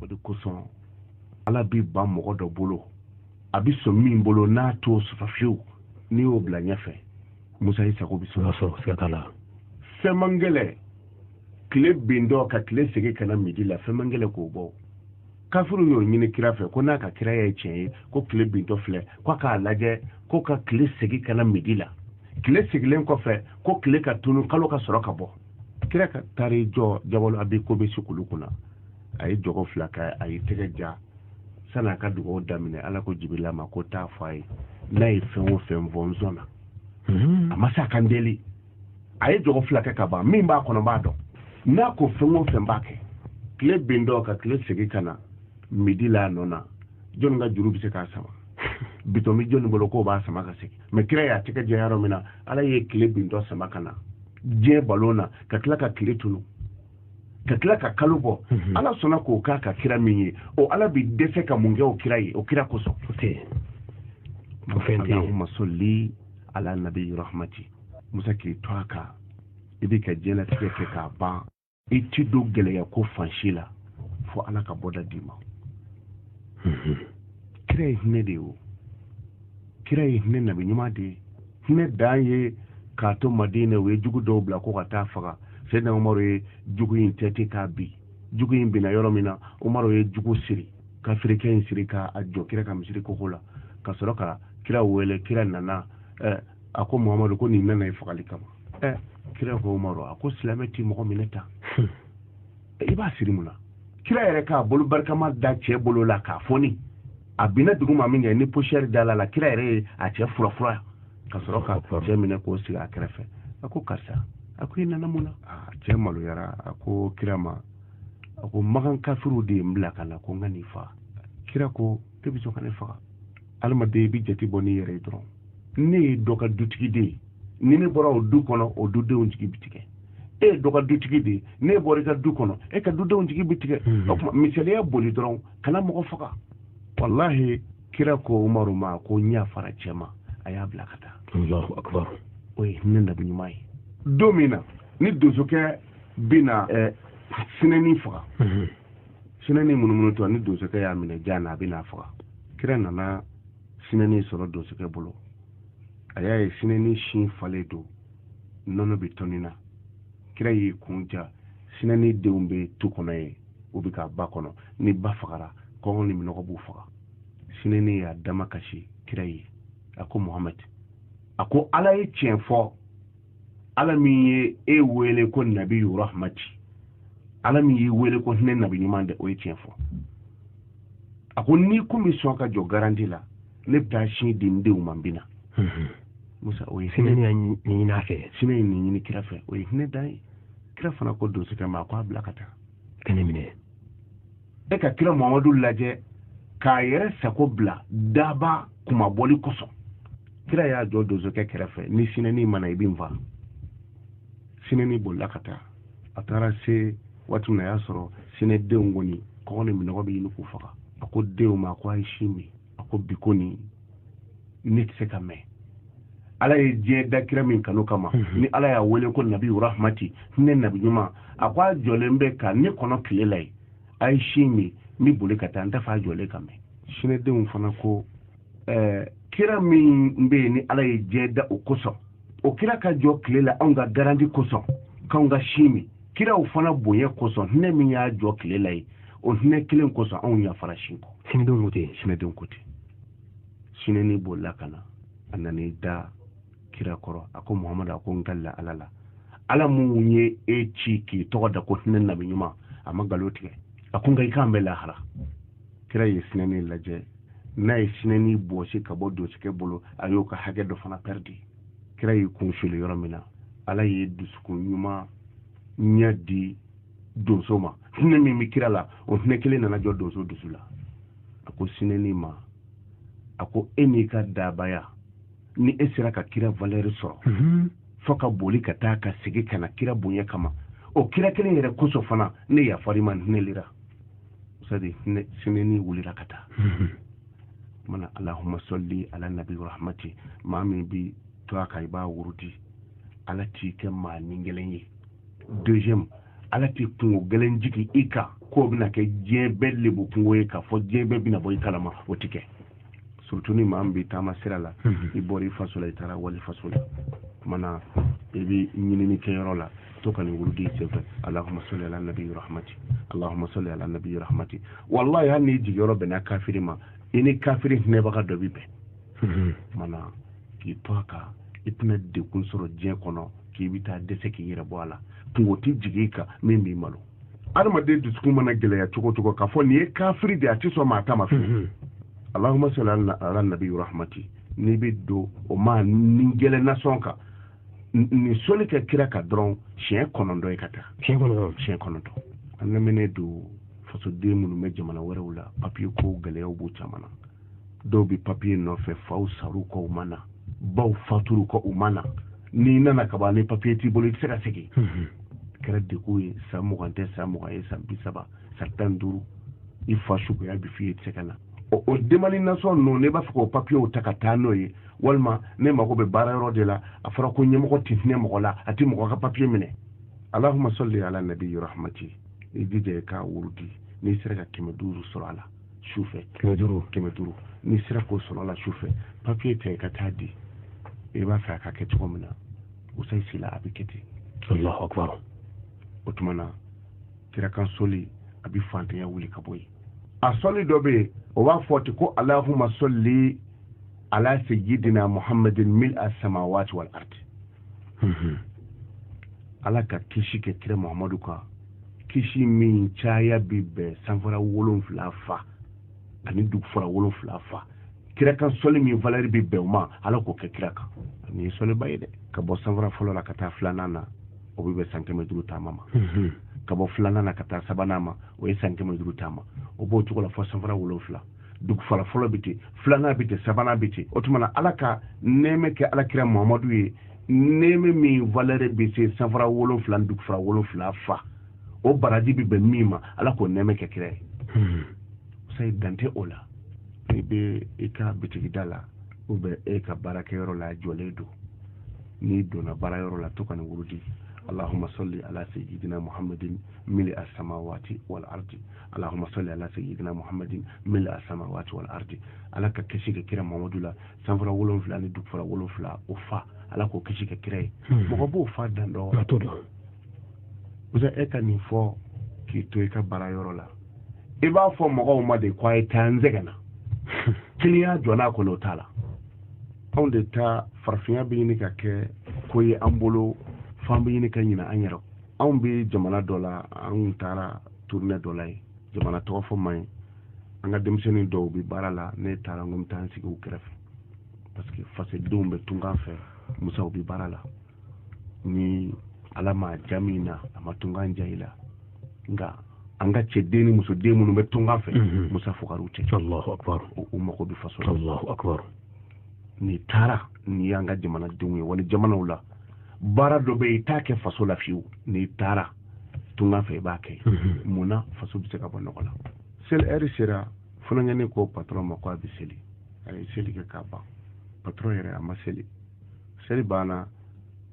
o de kosɔn ala bi ban mɔgɔ dɔ bolo a bi sɔn min bolo n'a t'o sɔrɔ fiyewu n'i y'o bila ɲɛfɛ Musa y'i sago bi sɔrɔ siga t'a la fɛn man gɛlɛ tile bin dɔ ka tile segin ka na midi la fɛn man gɛlɛ k'o bɔ kafiru y'o ɲini kira fɛ ko n'a ka kira ye tiɲɛ ye ko tile bintɔ filɛ ko k'a lajɛ ko ka tile segin ka na midi la tile segilen kɔfɛ ko tile ka tunu kalo ka sɔrɔ ka bɔ kira ka taari jɔ jabalo abi ko bɛ sukulu kunna a ye jɔgɔ fila kɛ a ye tɛgɛ ja sanni a ka dugawu daminɛ ala ko jibirila ma ko taa fɔ a ye n'a ye fɛn o fɛn fɔ n sɔnna a ma se a kan deli a ye jɔgɔ fila kɛ ka ban min b'a kɔnɔ b'a dɔn n'a ko fɛn o fɛn b'a kɛ tile bin dɔ ka tile segin ka na midi la nɔ na jɔnni ka juru bɛ se k'a sama bitɔn bɛ jɔnni bolo k'o b'a sama ka segin mɛ kira y'a tɛgɛ jɛ yɔrɔ min na ala ye tile bin dɔ sama ka na diɲɛ balon na ka tila ka tile tunu ka tila ka kalo bɔ ala sɔnna k'o k'a ka kira min ye o ala bi dɛsɛ ka mun kɛ o kira ye o kira kosɔn Allahumma salli ala nabi rahmati Musa k'i to a kan i bɛ ka diɲɛlatigɛ kɛ k'a ban i ti don gɛlɛya ko fan si la fo ala ka bɔda d'i ma kira ye hinɛ de ye o kira ye hinɛ nabi ɲuman de ye hinɛ dan ye k'a to Madina o ye jugu dɔw bila ko ka taa faga Sɛdina Umaru ye jugu in tɛti k'a bin jugu in binna yɔrɔ min na Umaru ye jugu siri ka firikɛ in siri k'a jɔ kira ka misiri koko la ka sɔrɔ ka kira wele kira nana a ko Muhamadu ko nin nana i fagali kama kira ko Umaru a ko silamɛ ti mɔgɔ minɛ ta i b'a siri mun na kira yɛrɛ k'a bolo barikama da cɛ bolo la k'a fɔni a binna dugu ma min kɛ ni poussière dala la kira yɛrɛ ye a cɛ furafura ka sɔrɔ ka cɛ minɛ k'o sigi a kɛrɛfɛ a ko karisa a ko i nana mun na cɛ maloyara a ko kira ma a ko magan kafiru de ye n bila ka na ko n ka nin faga kira ko e bɛ sɔn ka ne faga adamaden i bɛ jate bɔ n'i yɛrɛ ye dɔrɔn ne ye dɔ ka dutigi de ye ni ne bɔra o du kɔnɔ o dudenw jigi bi tigɛ e ye dɔ ka dutigi de ye ne bɔra i ka du kɔnɔ e ka dudenw jigi bi tigɛ o tuma misaliya boli dɔrɔn kana mɔgɔ faga wallahi kira ko Umaru ma ko n y'a fara cɛ ma a y'a bila ka taa Allahu akbar o ye hinɛ nabi ɲuman ye don min na ni donsokɛ bɛna sinɛni faga sinɛni munumunu tɔ ni donsokɛ y'a minɛ jan na a bɛna faga kira nana sinɛni sɔrɔ donsokɛ bolo a y'a ye sinɛni sin falen don nɔnɔ bɛ tɔni na kira y'i kun ja sinɛni denw bɛ tu kɔnɔ ye u bɛ ka ba kɔnɔ ni ba fagara kɔngɔ ni minɔgɔ b'u faga sinɛni y'a dama kasi kira ye a ko Muhammad a ko ala ye tiɲɛ fɔ ala min ye e wele ko nabi rahmati ala min y'i wele ko hinɛ nabi ɲuman de o ye tiɲɛ fɔ a ko n'i kun bɛ sɔn ka jɔ garanti la ne bɛ taa sin di n denw ma n bɛ na Musa o ye sinɛ ɲini a fɛ sinɛ ye nin ɲini kira fɛ o ye hinɛ dan ye kira fana ko donsokɛ ma a ko a bila ka taa ka ne minɛ e ka kira Muhamadu lajɛ k'a yɛrɛ sago bila daba kumabɔli kosɔn kira y'a jɔ donsokɛ kɛrɛfɛ ni sinɛni mana i bɛ n faa sinɛni bolila ka taa a taara se waati min na a y'a sɔrɔ sinɛdenw kɔni kɔngɔ ni minɔgɔ bɛ ɲini k'u faga a ko denw ma ko a ye sin min a ko bi ko nin ne tɛ se ka mɛn ala ye diɲɛ da kira min kanu kama ni ala y'a wele ko nabi rahmati hinɛ nabi ɲuman a ko a jɔlen bɛ ka ne kɔnɔ tile la ye a ye sin min n bɛ boli ka taa n tɛ fɛ a jɔlen ka mɛn sinɛdenw fana ko kira min bɛ yen ni ala ye diɲɛ da o kosɔn o kira ka jɔ tile la anw ka garanti kosɔn k'anw ka sin min kiraw fana bonya kosɔn hinɛ min y'a jɔ tile la ye o hinɛ kelen kosɔn anw yafara sin kɔ sinɛdenw ko ten sinɛdenw ko ten sinɛni bolila ka na a nan'i da kira kɔrɔ a ko Muhamadu a ko n galila ala la ala mun ye e ci k'i tɔgɔ da ko hinɛ nabi ɲuman a ma nkalon tigɛ a ko nka i k'an bɛ lahara kira ye sinɛni lajɛ n'a ye sinɛni bɔsi ka bɔ donsokɛ bolo a y'o ka hakɛ dɔ fana pɛridi kira y'i kun fili yɔrɔ min na ala ye dusukun ɲuman ɲɛ di donso ma hinɛ min bɛ kira la o hinɛ kelen nana jɔ donso dusu la a ko sinɛni ma a ko e n'i ka dabaya ni e sera ka kira valeur sɔrɔ fo ka boli ka taa ka segin ka na kira bonya kama o kira kelen yɛrɛ kosɔn fana ne yafari ma hinɛ lira sadi sinɛni wulila ka taa mana Allahumma salli ala nabi rahmati maa min bi to a kan i b'a wuruti ala t'i kɛ maa ni gɛlɛn ye deuxième ala ti kungo gelen jigi ika ko bina ke jebe lebu kungo ika fo jebe bina boy kalama o tike surtout ni mambi tama sirala i bori fasola itara wali fasola mana ebi nyini ni kerola to kan wurdi sefa allahumma salli ala nabiyyi rahmati allahumma salli ala nabiyyi rahmati wallahi hanni jigoro bena kafiri ma ini kafiri ne baka do bibe mana ki toka itna de kun soro je kono ki bita dese ki yira boala tungo ti jigika mimi malo arma de dusku mana gele ya choko ka fo ni kafiri de ati so mata ma allahumma salli ala nabiyyi rahmati ni biddo o ma ningele na sonka ni soli ka kira ka dron chien konondo e kata chien konondo anna mene do faso de munu me jamana wala papier ko gele o bu chamana do bi papier no fe faw saru ko mana baw faturu ko umana ni nana ka ba ni papier ti boli sera segi kera de ko e samu gante samu ga e sambi saba certain duru il faut shuko ya bi fi tsekana o demani na so no ne ba ko papier o takata no ye walma ne mako be bara yoro de la afara ko nyemo ko tinne mo la ati mo ka papier mine allahumma salli ala nabiyyi rahmati idide ka wurdi ni sera ka keme duru surala shufe keme duru ni sera ko surala shufe papier te ka tadi e ba fa ka ke to mina usai sila abiketi allahu akbar otumana tira kan soli abi fante ya wuli kaboy a soli dobe o wa foti ko allahumma salli ala sayyidina muhammadin mil as-samawati wal ardi ala ka kishi ke kira muhammadu ka kishi min chaya bibe sanfara wolon flafa ani duk fara wolon flafa kira kan soli min valeri bibe ma ala ko ke kira ka ni soli bayde ka bo sanfara folo la kata flanana o bibe sankeme duru tamama ka bo flanana kata sabanama o e sankeme duru tama o bo tukola fo sanfara wolon fla duk fala folo biti flana biti sabana biti otumana alaka neme ke alakira muhammadu ye neme mi valere biti sanfara wolon fla duk fala wolon fla fa o baraji bi be mima alako neme ke kire sai dante ola be eka biti gidala ube eka baraka yoro la joledo ni dona bara yoro la to kan wurudi اللهم صل على سيدنا محمد ملء السماوات والأرض اللهم صل على سيدنا محمد ملء السماوات والأرض على كشيك كرا محمد لا سنفرا ولون فلان دوك فرا ولون فلا وفا على كشيك كرا مغبو فا داندو وذا اكا نيفو كي تويكا برايورو لا إبا فو مغو ما دي كواي تانزغنا كليا جونا كولو تالا on de ta farfiya bini ka ke koyi ambolo fambi ni kan yina anyaro on be jamana dola an tara tourner dola jamana to fo may anga demseni do bi barala ne tara ngum tan sigi u kref parce que face dombe tunga fe musa bi barala ni alama jamina ama tunga njaila nga anga chedeni muso demu no betunga fe musa fukaru che Allahu akbar o mako bi faso Allahu akbar ni tara ni anga jamana dunwe woni jamana wala bara do be itake faso la fiu ni tara tunga fe ba ke muna faso bi se ka bonno la sel eri sera funa ngene ko patron mako abi seli ay seli ke kaba patron ere ama seli seli bana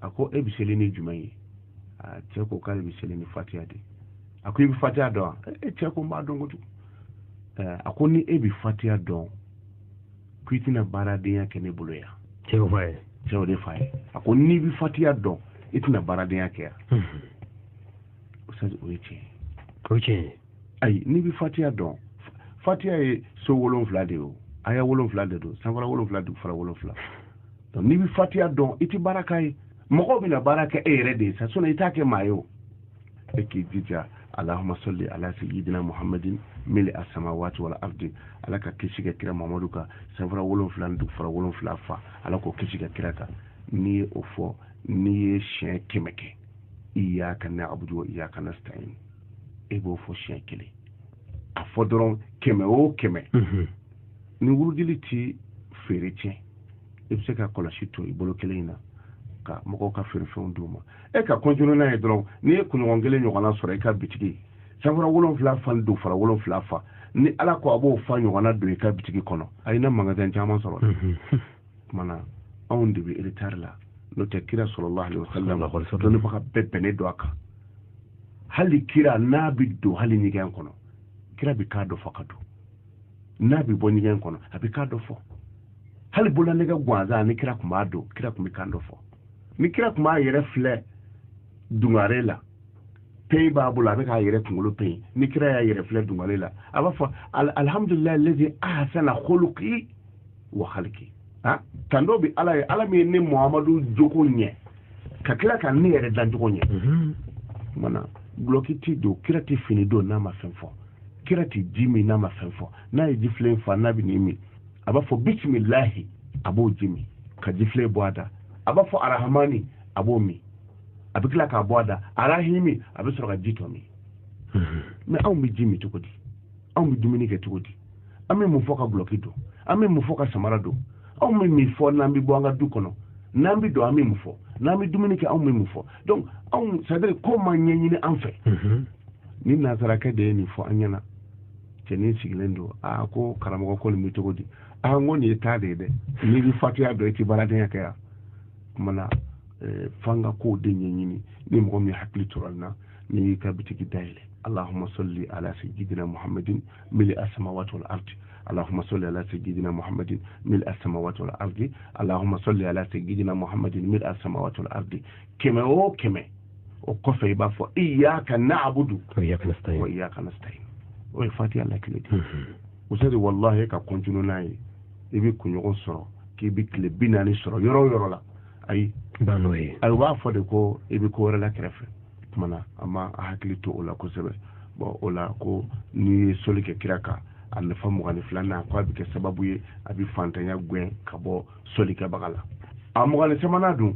ako ebi seli ni jumayi a te ko kale bi seli ni fatiha de ako bi fatiha do e te ko ma dongo tu ako ni ebi fatiha do kuitina bara de ya kene buluya ceo faye ceo de faye ako ni bi fatiha do itina bara de ya ke usaji oche ay ni bi fatiha do fatiha e so wolon flade o aya wolon flade do sanfara wolon flade fara wolon flade donc ni bi fatiha do iti baraka e moko bi na baraka e rede sa sona itake mayo e ki dija اللهم صل على سيدنا محمد ملء السماوات والارض على كشيك كرا محمدك سفر ولون فلان دو فر ولون فلافا على كشيك كراكا ني اوفو ني شين كيمكي اياك نعبد واياك نستعين ابو فو شين كلي افودرون كيمه او كيمه ni wurudiliti ferete ebseka kola shito ibolo kelina ka moko ka ferfon duma e ka konjunu na edron ni kunu ngele nyogana sore ka bitigi safara wolon fla fan do fara wolon fla fa ni ala ko abo fa nyogana do ka bitigi kono ayina magasin jama soro mana on de bi retard la no te kira sallallahu alaihi wasallam do ni baka bebene do aka hali kira n'a bi don hali ɲɛgɛn kɔnɔ kira bi k'a dɔ fɔ ka don n'a bi bɔ ɲɛgɛn kɔnɔ a bi k'a dɔ fɔ hali bololanɛgɛ gansan ni kira tun b'a don kira tun bi kan dɔ fɔ ni kira tun b'a yɛrɛ filɛ dungare la peyi b'a bolo a bɛ k'a yɛrɛ kunkolo peyi ni kira y'a yɛrɛ filɛ dungare la a b'a fɔ alhamdulilahi lezi ahsana khuluqi wa khalqi tan dɔ bi ala ye ala min ye ne muhamadu jogo ɲɛ ka tila ka ne yɛrɛ dancogo ɲɛ mana guloki ti don kira ti fini don n'a ma fɛn fɔ kira ti ji min n'a ma fɛn fɔ n'a ye jifilen fa n'a bɛ nin min a b'a fɔ bisimilahi a b'o ji min ka jifilen bɔ a da a b'a fɔ arahamani a b'o min a bɛ tila k'a bɔ a da arahimi a bɛ sɔrɔ ka ji tɔ min mɛ anw bɛ ji min cogo di anw bɛ dumuni kɛ cogo di an bɛ mun fɔ ka guloki don an bɛ mun fɔ ka samara don anw bɛ min fɔ n'an bɛ bɔ an ka du kɔnɔ n'an bɛ don an bɛ mun fɔ n'an bɛ dumuni kɛ anw bɛ mun fɔ donc anw c'est à dire ko ma ɲɛɲini an fɛ ni nasarakɛ de ye nin fɔ an ɲɛna cɛnin sigilen don ko karamɔgɔ ko nin bɛ cogo di ko nin ye taa de ye dɛ n'i bɛ fatiya dɔn i tɛ baaradenya kɛ yan kumana f'an ka kow de ɲɛɲini ni mɔgɔ min hakili tora na n'i y'i ka bitiki dayɛlɛ allahumma salli ala sayyidina muhammadin mili as-samawati wal ardi اللهم صل على سيدنا محمد ملء السماوات والأرض اللهم صل على سيدنا محمد ملء السماوات والأرض كما وقف يبافو إياك نعبد وإياك نستعين ويفاتي الله كلي وسيدي والله كا كونتينو ناي يبي كونيو سورو كي بي كلي بيناني سورو يورو لا أي بانوي أي وافو ديكو يبي كو رلا كرف كمانا أما أحكي تو ولا كو سبب ولا كو ني سوليكي كراكا a nafa mugani filanan ko a bɛ kɛ sababu ye a bɛ fantanya gɛn ka bɔ solikɛbaga la a mugani sabanan dun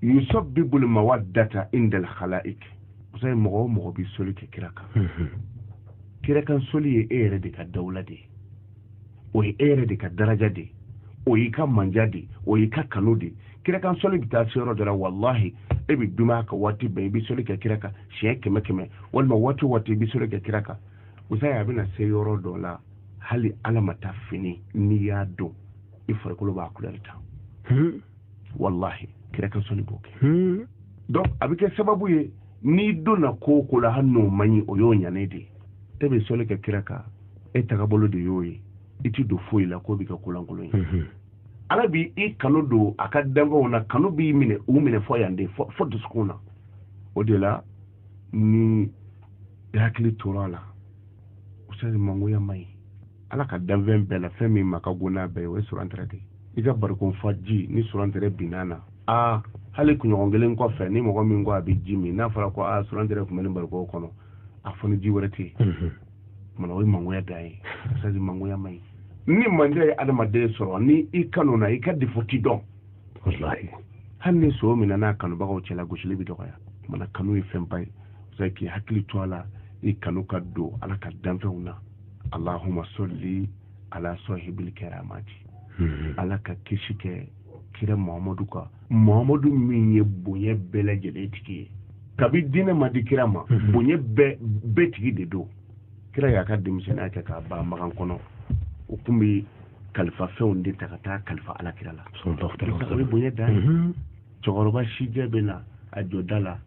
yusabbibu al-mawaddata inda al-khalaiq musa ye mɔgɔ o mɔgɔ bɛ soli kɛ kira kan kira kan soli ye e yɛrɛ de ka dawula de ye o ye e yɛrɛ de ka daraja de ye o y'i ka manja de ye o y'i ka kanu de ye kira kan soli bɛ taa se yɔrɔ dɔ la wallahi e bɛ duma ka waati bɛɛ i bɛ soli kɛ kira kan siɲɛ 100 walima waati o waati i bɛ soli kɛ kira kan usaya a bɛna se yɔrɔ dɔ la hali ala ma taa fini n'i y'a dɔn i farikolo b'a couleur ta wallahi kira ka soli b'o kɛ donc a bɛ kɛ sababu ye n'i donna ko o ko la hali n'o man ɲi o y'o ɲanen de ye e bɛ soli kɛ kira kan e tagabolo de y'o ye i ti don foyi la k'o bɛ kɛ kolankolon ye ala bi i kanu don a ka danfɛnw na kanu b'i minɛ u minɛ fɔ yan de fɔ dusukun na o de la ni i hakili tora a la usali mangoya mai ala ka danfɛn bɛɛ la fɛn min ma ka gona bɛɛ o ye surantere de i ka barikon fa ji ni surantere binana hali kunɲɔgɔn kelen kɔfɛ ni mɔgɔ min ko a bɛ ji min n'a fɔra ko surantere tun bɛ nin barikon kɔnɔ a fɔ ni ji wɛrɛ tɛ yen kumana o ye mangoya dan ye usali mangoya mai ni manja ye adamaden sɔrɔ ni i kanu na i ka defo ti dɔn wallahi hali ni so min na n'a kanubagaw cɛla gosili bɛ dɔgɔya kumana kanu ye fɛn ba ye usali k'i hakili to a la i kanu ka don ala ka danfɛnw na allahumma salli ala sahibil karamati ala ka kisi kɛ kira muhamadu kan muhamadu min ye bonya bɛɛ lajɛlen tigi ye kabi diinɛ ma di kira ma bonya bɛɛ tigi de don kira y'a ka denmisɛnniya kɛ k'a ban magan kɔnɔ o tun bɛ kalifa fɛnw de ta ka taa kalifa ala kira la o ye bonya dan ye cɛkɔrɔba sijɛ bɛ na a jɔ da la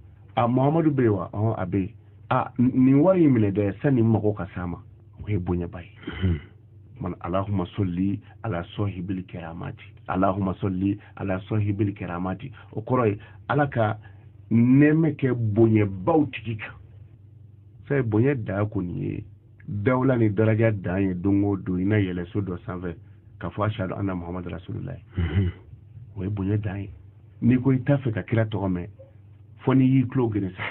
muhamadu bɛ yen wa a bɛ yen nin wari in minɛ dɛ sani mago ka s'a ma o ye bonyaba ye man allahumma salli ala sahibil karamati allahumma salli ala sahibil karamati o kɔrɔ ye ala ka nɛɛmɛ kɛ bonyabaw tigi kan sai bonya da ko ni ye dawla ni daraja dan ye don o don i na yɛlɛ so dɔ sanfɛ ka fɔ ashhadu anna muhammadu rasulullah o ye bonya dan ye n'i ko i t'a fɛ ka kira tɔgɔ mɛn fɔ n'i y'i tulo geren sa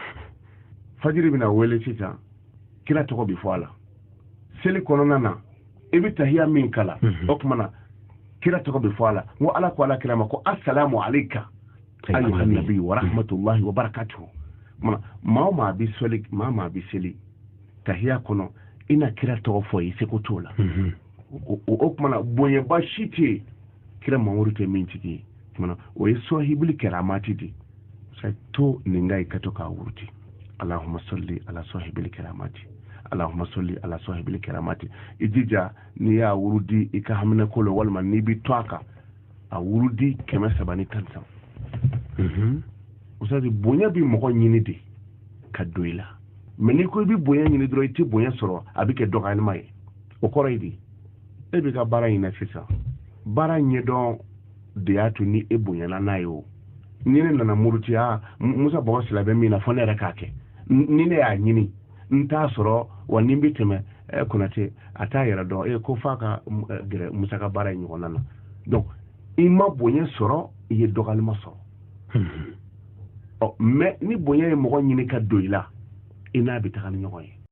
fajiri bɛna wele sisan kira tɔgɔ bi fɔ a la seli kɔnɔna na i bɛ tahiya min kala o tuma na kira tɔgɔ bi fɔ a la n ko ala ko ala kira ma ko assalamu alayka ayyuhan nabi wa rahmatullahi wa barakatuhu maa o maa bɛ seli maa o maa bɛ seli tahiya kɔnɔ i na kira tɔgɔ fɔ i seko t'o la o tuma na bonyaba si tɛ yen kira mamadu tɛ min tigi ye tuma na o ye sahibul karamati de sai to nin ka i ka to k'a wuruti allahumma salli ala sahibil karamati allahumma salli ala sahibil karamati ijija ni ya wurudi i ka hamina ko lo walma ni bi to aka a wurudi 710 usadi bonya bi mɔgɔ ɲini de ka do i la mais ni ko i bi bonya ɲini dɔrɔn i tɛ bonya sɔrɔ a bɛ kɛ dɔgɔyalima ye o kɔrɔ ye di e bɛ ka baara ɲinɛ sisan baara ɲɛdɔn de y'a to ni e bonyana n'a ye o ni ne nana murutiya Musa Bɔgɔ Sila bɛ min na fɔ ne yɛrɛ k'a kɛ ni ne y'a ɲini n t'a sɔrɔ wa ni n bɛ tɛmɛ Konate a t'a yɛrɛ dɔn ko f'a ka gɛrɛ Musa ka baara in ɲɔgɔnna na donc i ma bonya sɔrɔ i ye dɔgɔyalima sɔrɔ mais ni bonya ye mɔgɔ ɲini ka don i la i n'a bɛ taga ni ɲɔgɔn ye